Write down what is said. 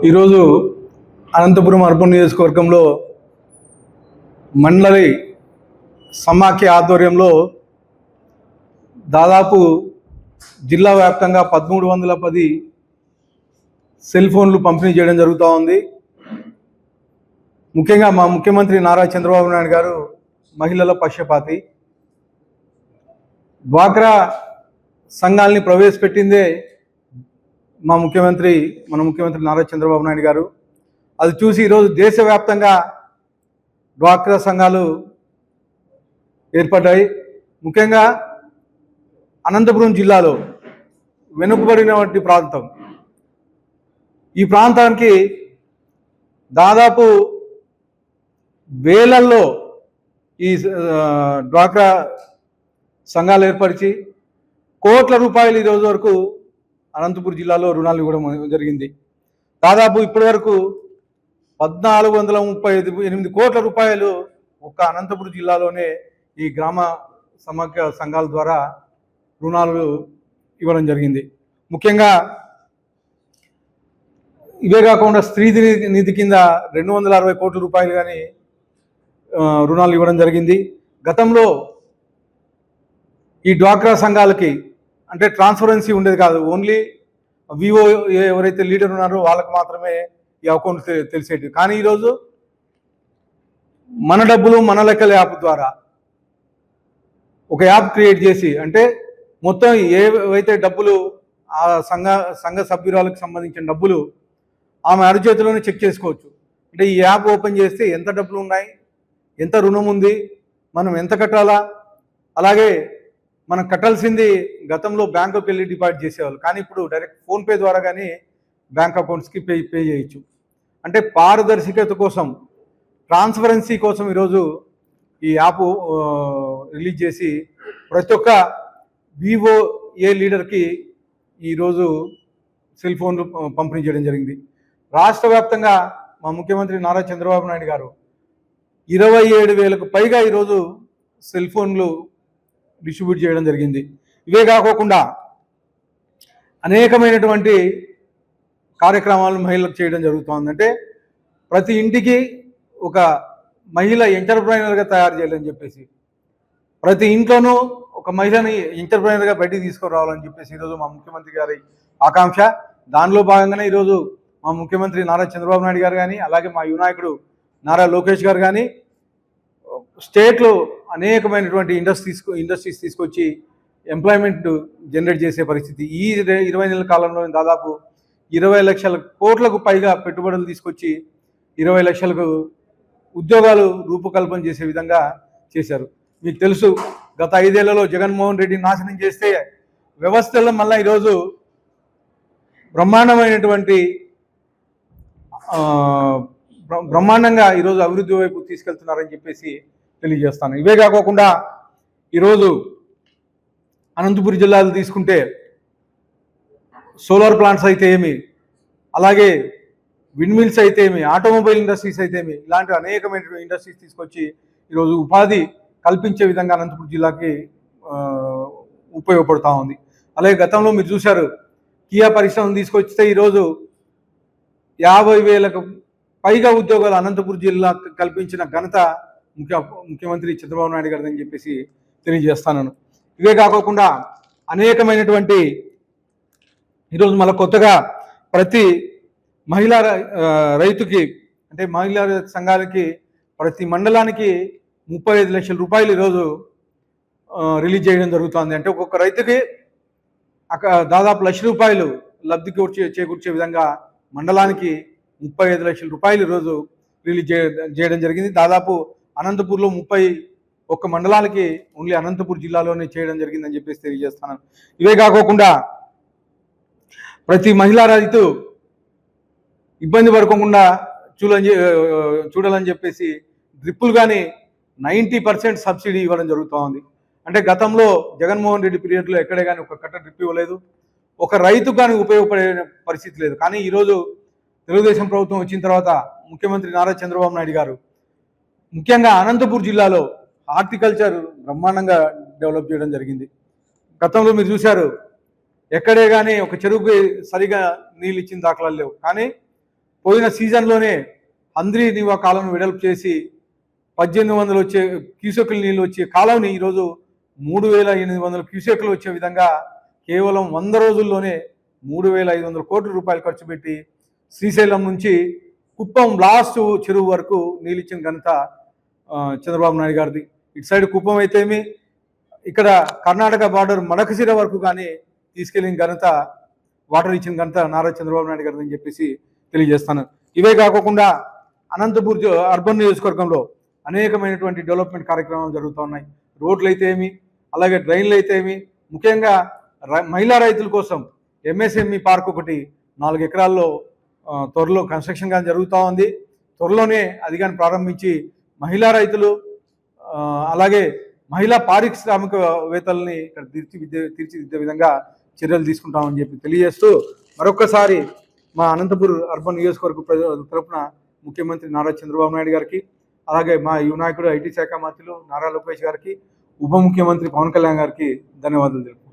ఈరోజు అనంతపురం అర్బన్ నియోజకవర్గంలో మండలి సమాఖ్య ఆధ్వర్యంలో దాదాపు జిల్లా వ్యాప్తంగా 1310 సెల్ ఫోన్లు పంపిణీ చేయడం జరుగుతూ ఉంది. ముఖ్యంగా మా ముఖ్యమంత్రి నారా చంద్రబాబు నాయుడు గారు మహిళల పక్షపాతి. డ్వాక్రా సంఘాలని ప్రవేశపెట్టిందే మన ముఖ్యమంత్రి నారా చంద్రబాబు నాయుడు గారు. అది చూసి ఈరోజు దేశవ్యాప్తంగా డ్వాక్రా సంఘాలు ఏర్పడ్డాయి. ముఖ్యంగా అనంతపురం జిల్లాలో వెనుకబడినటువంటి ప్రాంతం, ఈ ప్రాంతానికి దాదాపు వేలల్లో ఈ డ్వాక్రా సంఘాలు ఏర్పరిచి కోట్ల రూపాయలు ఈరోజు వరకు అనంతపురం జిల్లాలో రుణాలు ఇవ్వడం జరిగింది. దాదాపు ఇప్పటి వరకు 1438 కోట్ల రూపాయలు ఒక్క అనంతపురం జిల్లాలోనే ఈ గ్రామ సమాఖ్య సంఘాల ద్వారా రుణాలు ఇవ్వడం జరిగింది. ముఖ్యంగా ఇవే కాకుండా స్త్రీ నిధి కింద 260 కోట్ల రూపాయలు కానీ రుణాలు ఇవ్వడం జరిగింది. గతంలో ఈ డ్వాక్రా సంఘాలకి అంటే ట్రాన్స్పరెన్సీ ఉండేది కాదు. ఓన్లీ వివో ఎవరైతే లీడర్ ఉన్నారో వాళ్ళకి మాత్రమే ఈ అకౌంట్ తెలిసేది. కానీ ఈరోజు మన డబ్బులు మన లెక్కల యాప్ ద్వారా ఒక యాప్ క్రియేట్ చేసి, అంటే మొత్తం ఏవైతే డబ్బులు ఆ సంఘ సభ్యురాలకు సంబంధించిన డబ్బులు ఆమె అరచేతిలోనే చెక్ చేసుకోవచ్చు. అంటే ఈ యాప్ ఓపెన్ చేస్తే ఎంత డబ్బులు ఉన్నాయి, ఎంత రుణం ఉంది, మనం ఎంత కట్టాలా, అలాగే మనం కట్టాల్సింది గతంలో బ్యాంకుకి వెళ్ళి డిపాజిట్ చేసేవాళ్ళు, కానీ ఇప్పుడు డైరెక్ట్ ఫోన్పే ద్వారా కానీ బ్యాంక్ అకౌంట్స్కి పే చేయొచ్చు. అంటే పారదర్శకత కోసం, ట్రాన్స్పరెన్సీ కోసం ఈరోజు ఈ యాప్ రిలీజ్ చేసి ప్రతి ఒక్క వివోఏ లీడర్కి ఈరోజు సెల్ ఫోన్లు పంపిణీ చేయడం జరిగింది. రాష్ట్ర వ్యాప్తంగా మా ముఖ్యమంత్రి నారా చంద్రబాబు నాయుడు గారు 27,000కు పైగా ఈరోజు సెల్ ఫోన్లు డిస్ట్రిబ్యూట్ చేయడం జరిగింది. ఇవే కాకుండా అనేకమైనటువంటి కార్యక్రమాలు మహిళలకు చేయడం జరుగుతుంది. అంటే ప్రతి ఇంటికి ఒక మహిళ ఎంటర్ప్రైనర్గా తయారు చేయాలని చెప్పేసి, ప్రతి ఇంట్లోనూ ఒక మహిళని ఎంటర్ప్రైనర్గా బయటికి తీసుకురావాలని చెప్పేసి ఈరోజు మా ముఖ్యమంత్రి గారి ఆకాంక్ష. దానిలో భాగంగానే ఈరోజు మా ముఖ్యమంత్రి నారా చంద్రబాబు నాయుడు గారు కానీ, అలాగే మా యువనాయకుడు నారా లోకేష్ గారు కానీ స్టేట్లో అనేకమైనటువంటి ఇండస్ట్రీస్ తీసుకొచ్చి ఎంప్లాయ్మెంట్ జనరేట్ చేసే పరిస్థితి. ఈ 20 నెలల కాలంలో దాదాపు 20 లక్షల కోట్లకు పైగా పెట్టుబడులు తీసుకొచ్చి 20 లక్షలకు ఉద్యోగాలు రూపకల్పన చేసే విధంగా చేశారు. మీకు తెలుసు, గత 5 ఏళ్లలో జగన్మోహన్ రెడ్డి నాశనం చేస్తే వ్యవస్థల్లో మళ్ళీ ఈరోజు బ్రహ్మాండంగా ఈరోజు అభివృద్ధి వైపు తీసుకెళ్తున్నారని చెప్పేసి తెలియజేస్తాను. ఇవే కాకుండా ఈరోజు అనంతపురం జిల్లాలో తీసుకుంటే సోలార్ ప్లాంట్స్ అయితే ఏమి, అలాగే విండ్ మిల్స్ అయితే ఏమి, ఆటోమొబైల్ ఇండస్ట్రీస్ అయితే ఏమి, ఇలాంటి అనేకమైన ఇండస్ట్రీస్ తీసుకొచ్చి ఈరోజు ఉపాధి కల్పించే విధంగా అనంతపురం జిల్లాకి ఉపయోగపడుతూ ఉంది. అలాగే గతంలో మీరు చూశారు, కియా పరిశ్రమను తీసుకొస్తే ఈరోజు 50,000కు పైగా ఉద్యోగాలు అనంతపురం జిల్లా కల్పించిన ఘనత ముఖ్యమంత్రి చంద్రబాబు నాయుడు గారు అని చెప్పేసి తెలియజేస్తాను. ఇవే కాకుండా అనేకమైనటువంటి ఈరోజు మళ్ళీ కొత్తగా ప్రతి మహిళా రైతుకి, అంటే మహిళా సంఘాలకి ప్రతి మండలానికి 35 లక్షల రూపాయలు ఈరోజు రిలీజ్ చేయడం జరుగుతుంది. అంటే ఒక్కొక్క రైతుకి దాదాపు ₹1,00,000 లబ్ధి చేకూర్చే విధంగా మండలానికి 35 లక్షల రూపాయలు ఈరోజు రిలీజ్ చేయడం జరిగింది. దాదాపు అనంతపూర్లో 31 మండలాలకి ఓన్లీ అనంతపూర్ జిల్లాలోనే చేయడం జరిగిందని చెప్పేసి తెలియజేస్తున్నాను. ఇవే కాకుండా ప్రతి మహిళా రైతు ఇబ్బంది పడకుండా చూడాలని చెప్పేసి డ్రిప్పులు కానీ 90% సబ్సిడీ ఇవ్వడం జరుగుతూ ఉంది. అంటే గతంలో జగన్మోహన్ రెడ్డి పీరియడ్లో ఎక్కడే కానీ ఒక కట్ట డ్రిప్ ఇవ్వలేదు, ఒక రైతు కానీ ఉపయోగపడే పరిస్థితి లేదు. కానీ ఈరోజు తెలుగుదేశం ప్రభుత్వం వచ్చిన తర్వాత ముఖ్యమంత్రి నారా చంద్రబాబు నాయుడు గారు ముఖ్యంగా అనంతపురం జిల్లాలో హార్టికల్చర్ బ్రహ్మాండంగా డెవలప్ చేయడం జరిగింది. గతంలో మీరు చూశారు, ఎక్కడే కానీ ఒక చెరువుకి సరిగా నీళ్ళు ఇచ్చిన దాఖలాలు లేవు. కానీ పోయిన సీజన్లోనే అంద్రి నీవా కాలువను వెడల్పు చేసి 1800 వచ్చే క్యూసెక్కుల నీళ్ళు వచ్చే కాలువని ఈరోజు 3800 క్యూసెక్కులు వచ్చే విధంగా కేవలం 100 రోజుల్లోనే 3500 కోట్ల రూపాయలు ఖర్చు పెట్టి శ్రీశైలం నుంచి కుప్పం లాస్ట్ చెరువు వరకు నీళ్ళు ఇచ్చిన ఘనత చంద్రబాబు నాయుడు గారిది. ఇటు సైడ్ కుప్పం అయితేమి, ఇక్కడ కర్ణాటక బార్డర్ మడకశిర వరకు కానీ తీసుకెళ్ళిన ఘనత, వాటర్ ఇచ్చిన ఘనత నారా చంద్రబాబు నాయుడు గారిది అని చెప్పేసి తెలియజేస్తాను. ఇవే కాకుండా అనంతపూర్ అర్బన్ నియోజకవర్గంలో అనేకమైనటువంటి డెవలప్మెంట్ కార్యక్రమాలు జరుగుతూ ఉన్నాయి. రోడ్లు అయితే ఏమి, అలాగే డ్రైన్లు అయితే ఏమి, ముఖ్యంగా మహిళా రైతుల కోసం ఎంఎస్ఎంఈ పార్క్ ఒకటి 4 ఎకరాల్లో త్వరలో కన్స్ట్రక్షన్ కానీ జరుగుతూ ఉంది. త్వరలోనే అది కానీ ప్రారంభించి మహిళా రైతులు అలాగే మహిళా పారిశ్రామికవేత్తల్ని ఇక్కడ తీర్చిదిద్దే విధంగా చర్యలు తీసుకుంటామని చెప్పి తెలియజేస్తూ మరొక్కసారి మా అనంతపూర్ అర్బన్ నియోజకవర్గ ప్రజల తరపున ముఖ్యమంత్రి నారా చంద్రబాబు నాయుడు గారికి, అలాగే మా యువ నాయకుడు ఐటీ శాఖ మంత్రులు నారా లోకేష్ గారికి, ఉప ముఖ్యమంత్రి పవన్ కళ్యాణ్ గారికి ధన్యవాదాలు తెలుపుతున్నాను.